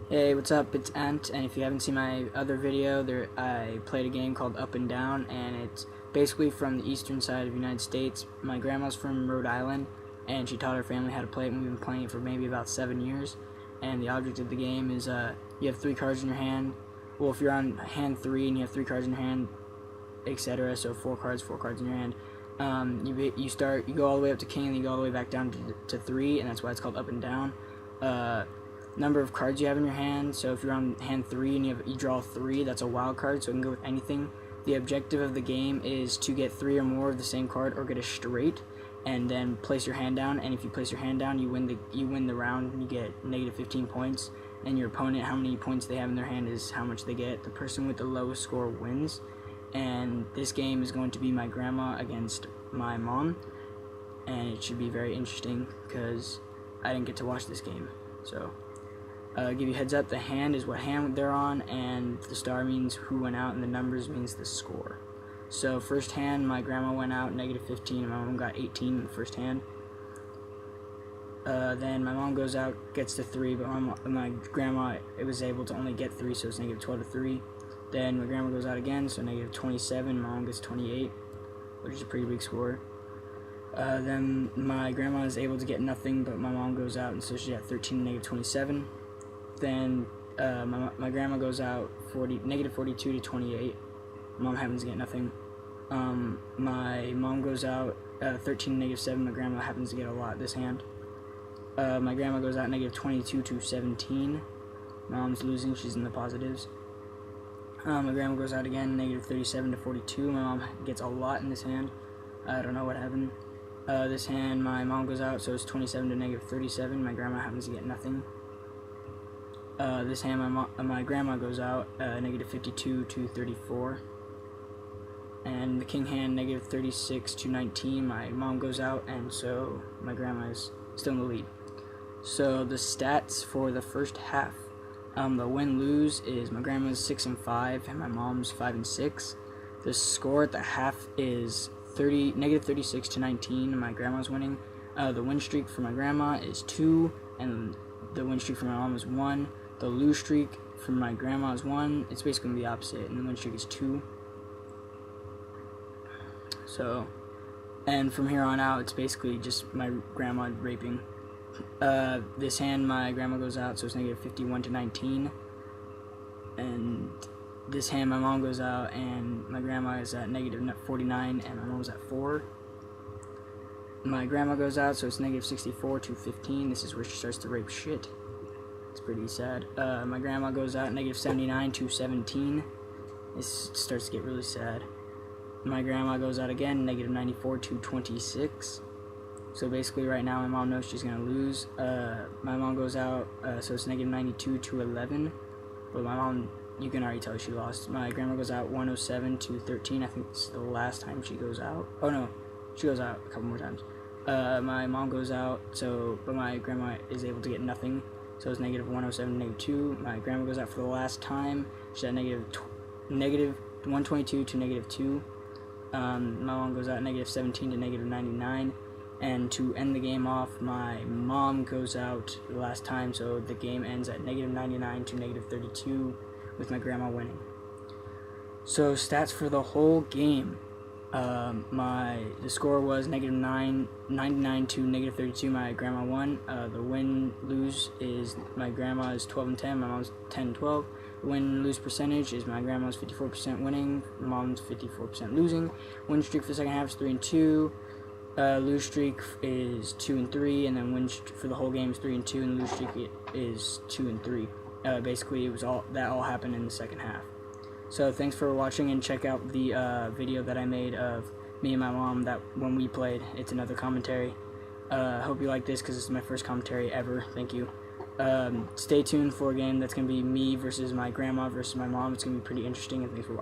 Hey, what's up? It's Ant, and if you haven't seen my other video, I played a game called Up and Down, and it's basically from the eastern side of the United States. My grandma's from Rhode Island, and she taught her family how to play it, and we've been playing it for maybe about 7 years. And the object of the game is you have 3 cards in your hand. Well, if you're on hand 3 and you have 3 cards in your hand, etc., so 4 cards in your hand, you go all the way up to king, and you go all the way back down to 3, and that's why it's called Up and Down. Number of cards you have in your hand. So if you're on hand 3 and you draw 3, that's a wild card, so it can go with anything. The objective of the game is to get 3 or more of the same card or get a straight, and then place your hand down. And if you place your hand down, you win the round, and you get negative 15 points. And your opponent, how many points they have in their hand is how much they get. The person with the lowest score wins. And this game is going to be my grandma against my mom, and it should be very interesting because I didn't get to watch this game. So give you a heads up, the hand is what hand they're on, and the star means who went out, and the numbers means the score. So first hand, my grandma went out negative 15, and my mom got 18 in the first hand. Then my mom goes out, gets to 3, but my grandma was able to only get 3, so it's negative 12 to 3. Then my grandma goes out again, so negative 27, my mom gets 28, which is a pretty big score. Then my grandma is able to get nothing, but my mom goes out, and so she's at 13, negative 27. Then my grandma goes out negative 42 to 28. Mom happens to get nothing. My mom goes out 13 to negative 7. My grandma happens to get a lot this hand. My grandma goes out negative 22 to 17. Mom's losing, she's in the positives. My grandma goes out again negative 37 to 42. My mom gets a lot in this hand. I don't know what happened. This hand, my mom goes out, so it's 27 to negative 37. My grandma happens to get nothing. This hand, my grandma goes out negative 52 to 34. And the king hand, negative 36 to 19. My mom goes out, and so my grandma is still in the lead. So the stats for the first half. The win-lose is my grandma's 6 and 5, and my mom's 5 and 6. The score at the half is negative 36 to 19, and my grandma's winning. The win streak for my grandma is 2, and the win streak for my mom is 1. The lose streak for my grandma is 1. It's basically the opposite, and the win streak is 2. So, and from here on out, it's basically just my grandma raping. This hand, my grandma goes out, so it's negative 51 to 19. And this hand, my mom goes out, and my grandma is at negative 49, and my mom's at 4. My grandma goes out, so it's negative 64 to 15. This is where she starts to rape shit. It's pretty sad. My grandma goes out negative 79 to 17. This starts to get really sad. My grandma goes out again, negative 94 to 26. So basically right now my mom knows she's going to lose. My mom goes out, so it's negative 92 to 11. But my mom, you can already tell she lost. My grandma goes out 107 to 13. I think this is the last time she goes out. Oh no, she goes out a couple more times. My mom goes out, but my grandma is able to get nothing. So it's negative 107 to negative 2. My grandma goes out for the last time. She's at negative 122 to negative 2. My mom goes out negative 17 to negative 99. And to end the game off, my mom goes out the last time, so the game ends at negative 99 to negative 32, with my grandma winning. So stats for the whole game. The score was negative 99 to negative 32. My grandma won. The win-lose is my grandma is 12 and 10. My mom's 10 and 12. The win-lose percentage is my grandma's 54% winning. Mom's 54% losing. Win streak for the second half is 3 and 2. Lose streak is 2 and 3, and then win for the whole game is 3 and 2, and lose streak is 2 and 3. Basically, it was all happened in the second half. So thanks for watching, and check out the video that I made of me and my mom when we played. It's another commentary. Hope you like this because this is my first commentary ever. Thank you. Stay tuned for a game that's going to be me versus my grandma versus my mom. It's going to be pretty interesting, and thanks for watching.